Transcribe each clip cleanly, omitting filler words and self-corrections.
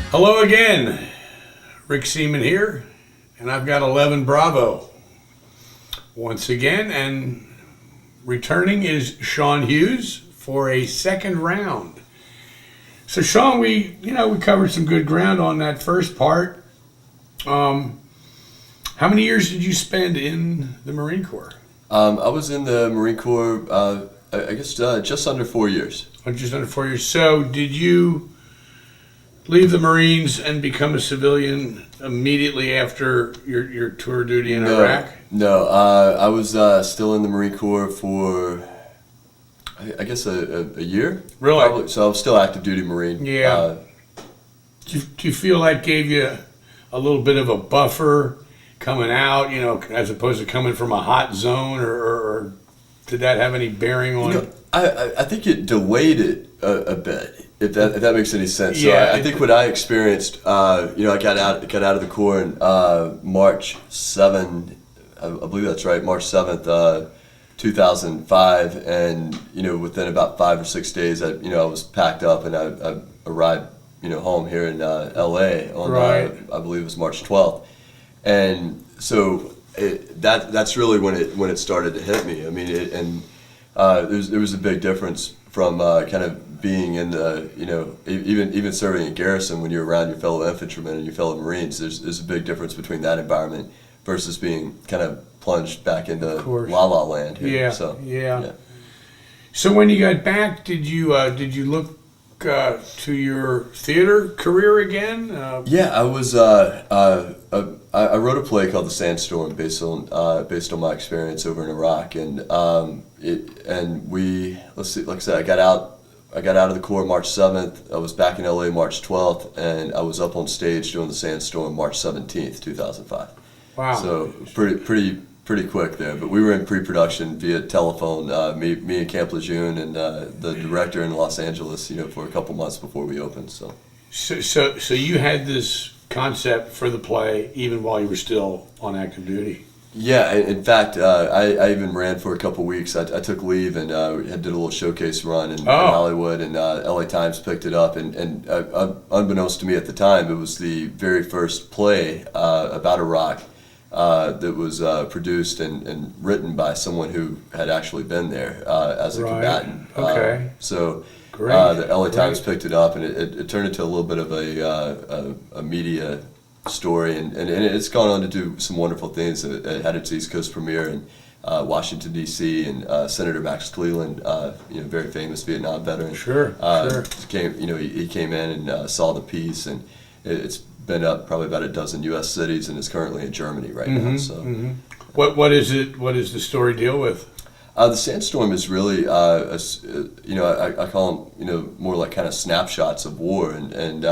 Hello again, Rick Seaman here, and I've got 11 Bravo once again, and returning is Sean Huze for a second round. So Sean, we covered some good ground on that first part. How many years did you spend in the Marine Corps? I was in the Marine Corps, I guess just under 4 years. Just under 4 years. So did you leave the Marines and become a civilian immediately after your tour duty in Iraq? No, I was still in the Marine Corps for, I guess, a year. Really? Probably. So I was still active duty Marine. Yeah. Do you feel that gave you a little bit of a buffer coming out, as opposed to coming from a hot zone, or did that have any bearing on it? I think it delayed it a bit, if that makes any sense. Yeah, So I think what I experienced, I got out of the Corps in March 7, I believe that's right, March 7th, 2005, and within about 5 or 6 days, I was packed up and I arrived home here in LA on Right. I believe it was March 12th, and so that's really when it started to hit me. I mean, there was a big difference from kind of being in the even serving in garrison when you're around your fellow infantrymen and your fellow Marines. There's a big difference between that environment versus being kind of plunged back into la la land here. Yeah, So, yeah. So when you got back, did you look to your theater career again? Yeah, I was. I wrote a play called The Sandstorm based on my experience over in Iraq, and let's see, like I said, I got out of the Corps March 7th. I was back in LA March 12th, and I was up on stage doing The Sandstorm March 17th, 2005. Wow. So pretty quick there, but we were in pre-production via telephone, me and Camp Lejeune and the director in Los Angeles, for a couple months before we opened. So you had this concept for the play even while you were still on active duty? Yeah, in fact, I even ran for a couple weeks. I took leave and did a little showcase run in Hollywood, and LA Times picked it up, and unbeknownst to me at the time, it was the very first play about Iraq that was produced and written by someone who had actually been there as a combatant. Okay. So Great. the LA Times picked it up, and it turned into a little bit of a media story, and it's gone on to do some wonderful things. It had its East Coast premiere in Washington, D.C., and Senator Max Cleland, very famous Vietnam veteran. Sure. He came in and saw the piece, and it's been up probably about a dozen U.S. cities, and is currently in Germany right now. So, What is it? What does the story deal with? The Sandstorm is really, I call them, more like kind of snapshots of war, and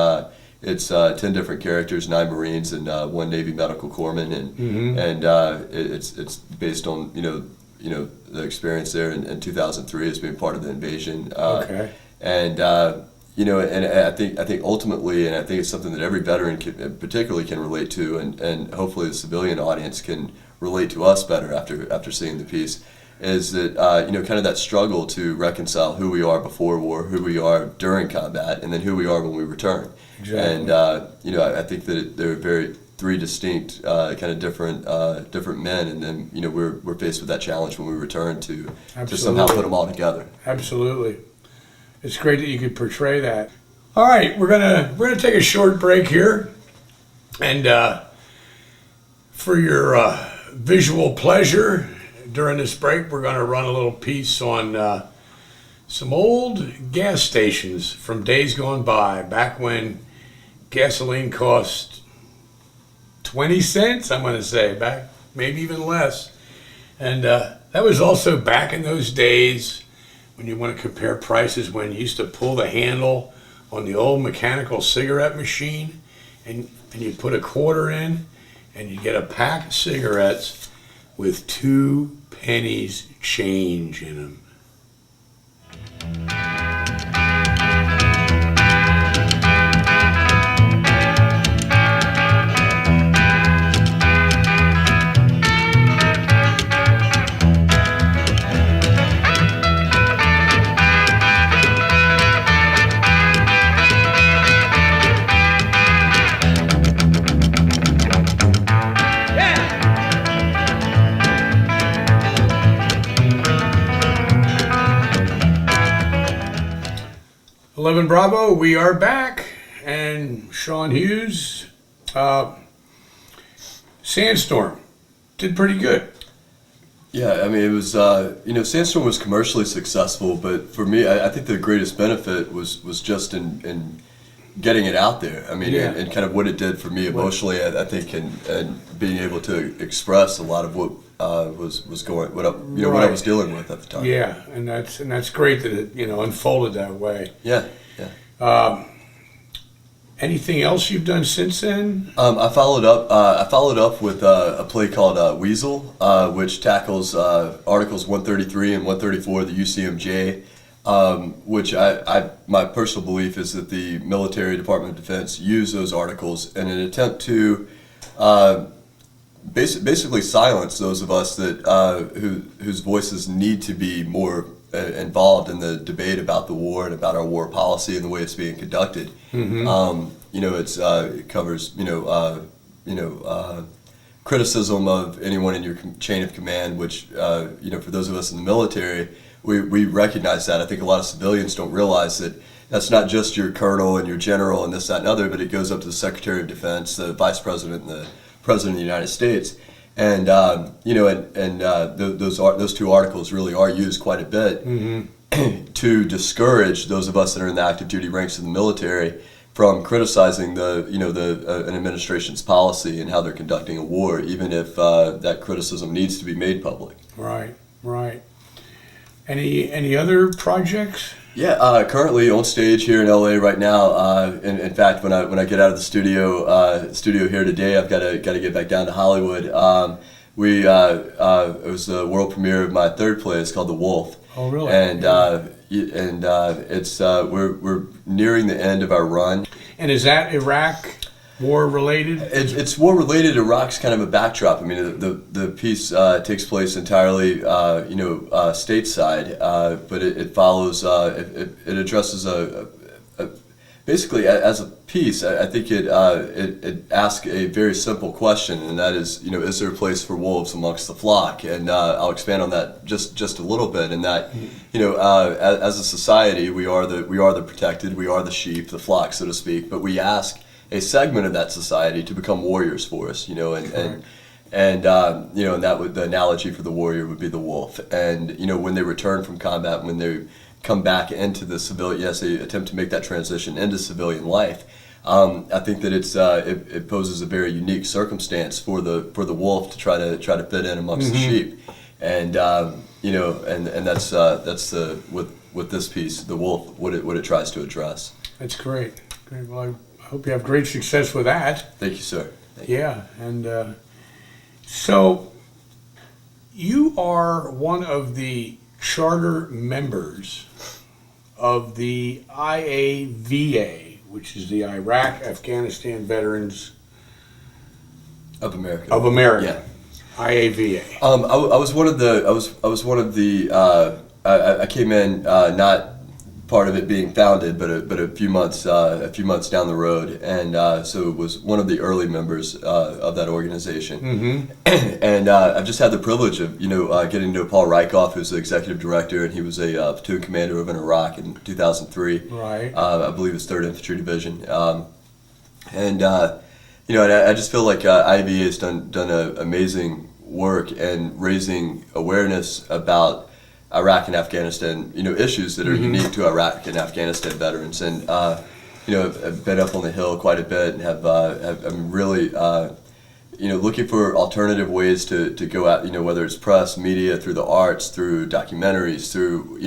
it's 10 different characters, 9 Marines, and 1 Navy medical corpsman, and it's based on the experience there in 2003 as being part of the invasion. Okay. And and I think ultimately, and I think it's something that every veteran particularly can relate to, and hopefully the civilian audience can relate to us better after seeing the piece, is that kind of that struggle to reconcile who we are before war, who we are during combat, and then who we are when we return. Exactly. And I think that they're three distinct kind of different men, and then we're faced with that challenge when we return to somehow put them all together. Absolutely. It's great that you could portray that. All right, we're gonna take a short break here, and for your visual pleasure during this break, we're gonna run a little piece on some old gas stations from days gone by, back when gasoline cost 20 cents. I'm gonna say back, maybe even less, and that was also back in those days. When you want to compare prices, when you used to pull the handle on the old mechanical cigarette machine, and you put a quarter in, and you get a pack of cigarettes with 2 pennies change in them. 11 Bravo, we are back, and Sean Huze, Sandstorm, did pretty good. Yeah, I mean, it was, Sandstorm was commercially successful, but for me, I think the greatest benefit was just in getting it out there. I mean, Yeah. and kind of what it did for me emotionally, I think, and being able to express a lot of what was going, what I was dealing with at the time. Yeah, and that's great that it unfolded that way. Yeah, yeah. Anything else you've done since then? I followed up with a play called Weasel, which tackles Articles 133 and 134 of the UCMJ, which my personal belief is that the military Department of Defense use those articles in an attempt to basically silence those of us that whose voices need to be more involved in the debate about the war and about our war policy and the way it's being conducted. Mm-hmm. It covers criticism of anyone in your chain of command, which for those of us in the military, we recognize that. I think a lot of civilians don't realize that that's not just your colonel and your general and this, that, and other, but it goes up to the Secretary of Defense, the Vice President, and the President of the United States. And those two articles really are used quite a bit to discourage those of us that are in the active duty ranks of the military from criticizing an administration's policy and how they're conducting a war, even if that criticism needs to be made public. Right. Any other projects? Yeah, currently on stage here in LA right now. In fact, when I get out of the studio here today, I've got to get back down to Hollywood. It was the world premiere of my third play. It's called The Wolf. Oh, really? And it's we're nearing the end of our run. And is that Iraq war related? It's war related. Iraq's kind of a backdrop. I mean, the piece takes place entirely, stateside, but it follows. It addresses basically as a piece. I think it asks a very simple question, and that is is there a place for wolves amongst the flock? And I'll expand on that just a little bit. In that, as a society, we are the protected, we are the sheep, the flock, so to speak. But we ask a segment of that society to become warriors for us, and that would, the analogy for the warrior would be the wolf. And when they return from combat, when they come back into the civilian, they attempt to make that transition into civilian life. I think that it poses a very unique circumstance for the wolf to try to fit in amongst the sheep, and that's with this piece, the wolf, what it tries to address. That's great. Well, I hope you have great success with that. Thank you, sir. Thank you. Yeah, and so you are one of the charter members of the IAVA, which is the Iraq Afghanistan Veterans of America. Yeah. IAVA. I was one of the. I came in not part of it being founded, but a few months down the road, and so it was one of the early members of that organization. Mm-hmm. And I've just had the privilege of getting to know Paul Rieckhoff, who's the executive director, and he was a platoon commander over in Iraq in 2003. Right. I believe it's 3rd Infantry Division. And I just feel like IAVA has done amazing work in raising awareness about Iraq and Afghanistan, issues that are unique to Iraq and Afghanistan veterans, and I've been up on the Hill quite a bit, and I'm really looking for alternative ways to go out, whether it's press, media, through the arts, through documentaries, through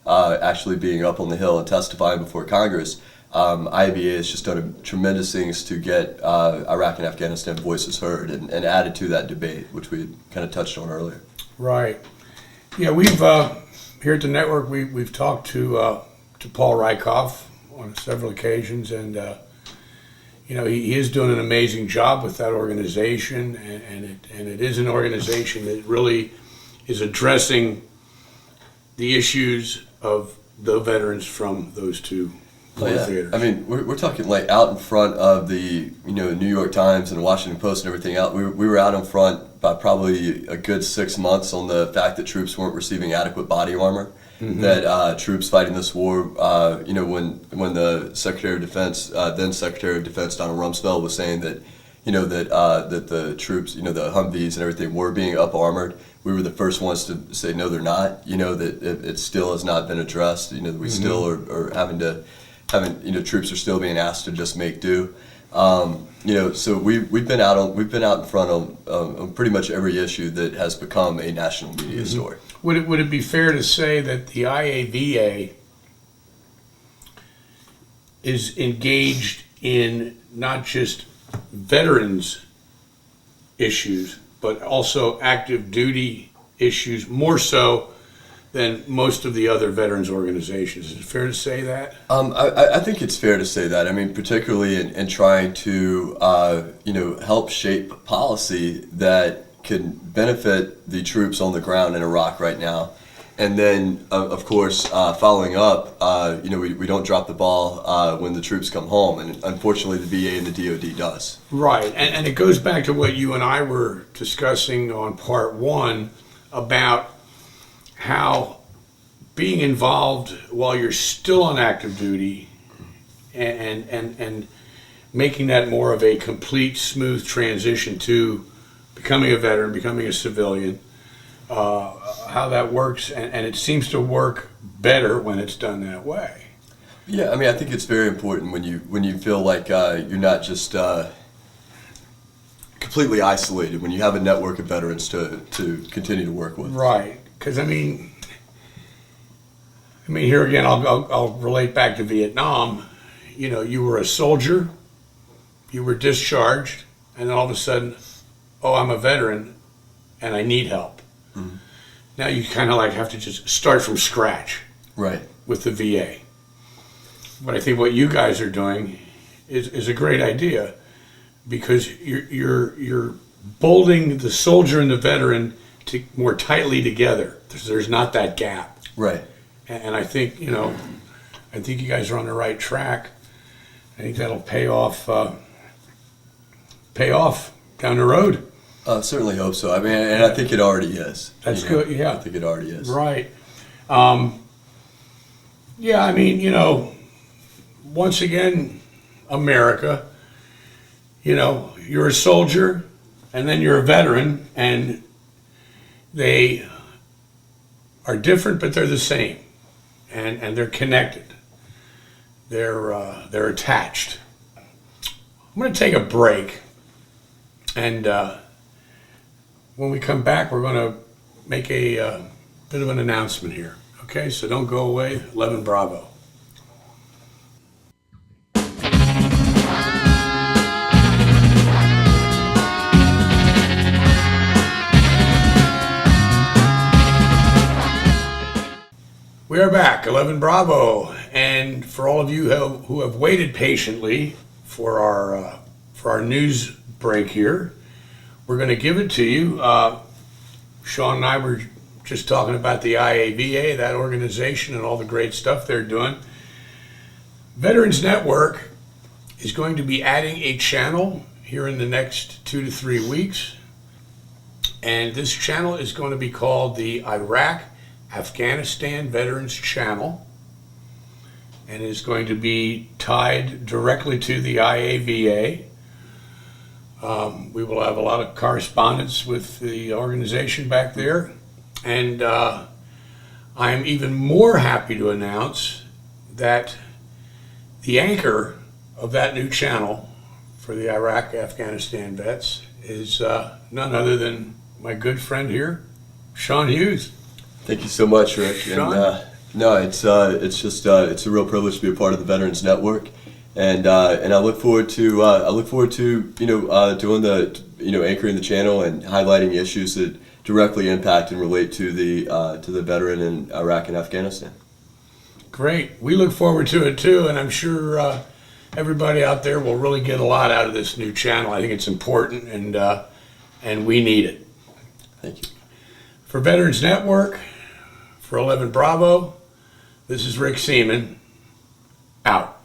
actually being up on the Hill and testifying before Congress. IAVA has just done tremendous things to get Iraq and Afghanistan voices heard and added to that debate, which we kind of touched on earlier. Right. Yeah, we've here at the network we've talked to Paul Rieckhoff on several occasions, and he is doing an amazing job with that organization, and it is an organization that really is addressing the issues of the veterans from those two Oh, yeah. theaters. I mean, we're talking like out in front of the New York Times and the Washington Post and everything else. We were out in front by probably a good 6 months on the fact that troops weren't receiving adequate body armor. Mm-hmm. That troops fighting this war, when the Secretary of Defense, then Secretary of Defense Donald Rumsfeld was saying that, that the troops, the Humvees and everything were being up armored. We were the first ones to say no, they're not. That it still has not been addressed. We mm-hmm. still are having troops are still being asked to just make do. So we've been out in front on pretty much every issue that has become a national media mm-hmm. story. Would it be fair to say that the IAVA is engaged in not just veterans issues, but also active duty issues, more so than most of the other veterans organizations? Is it fair to say that? I think it's fair to say that. I mean, particularly in trying to help shape policy that can benefit the troops on the ground in Iraq right now. And then, of course, following up, we don't drop the ball when the troops come home. And unfortunately, the VA and the DoD does. Right. And it goes back to what you and I were discussing on part one about how being involved while you're still on active duty and making that more of a complete, smooth transition to becoming a veteran, becoming a civilian, how that works, and it seems to work better when it's done that way. Yeah, I mean, I think it's very important when you feel like you're not just completely isolated, when you have a network of veterans to continue to work with. Right, because I mean, here again, I'll relate back to Vietnam. You were a soldier, you were discharged, and then all of a sudden, oh, I'm a veteran, and I need help. Mm-hmm. Now you kind of like have to just start from scratch, right, with the VA. But I think what you guys are doing is a great idea, because you're bolting the soldier and the veteran more tightly together. There's not that gap, right. And I think you guys are on the right track. I think that'll pay off down the road. Certainly hope so. I mean, and I think it already is. That's good. Yeah, I think it already is. Right. Yeah. I mean, once again, America. You're a soldier, and then you're a veteran, and they are different, but they're the same, and they're connected. They're attached. I'm going to take a break, and when we come back, we're going to make a bit of an announcement here. Okay, so don't go away. 11 Bravo. We are back, 11 Bravo, and for all of you who have waited patiently for our news break here, we're going to give it to you. Sean and I were just talking about the IAVA, that organization, and all the great stuff they're doing. Veterans Network is going to be adding a channel here in the next 2 to 3 weeks, and this channel is going to be called the Iraq-Afghanistan Veterans Channel, and is going to be tied directly to the IAVA. We will have a lot of correspondence with the organization back there, and I am even more happy to announce that the anchor of that new channel for the Iraq-Afghanistan vets is none other than my good friend here, Sean Huze. Thank you so much, Rick. Sean? And, no, it's a real privilege to be a part of the Veterans Network, and I look forward to doing the anchoring the channel and highlighting issues that directly impact and relate to the veteran in Iraq and Afghanistan. Great. We look forward to it too, and I'm sure everybody out there will really get a lot out of this new channel. I think it's important, and we need it. Thank you. For Veterans Network, for 11 Bravo, this is Rick Seaman, out.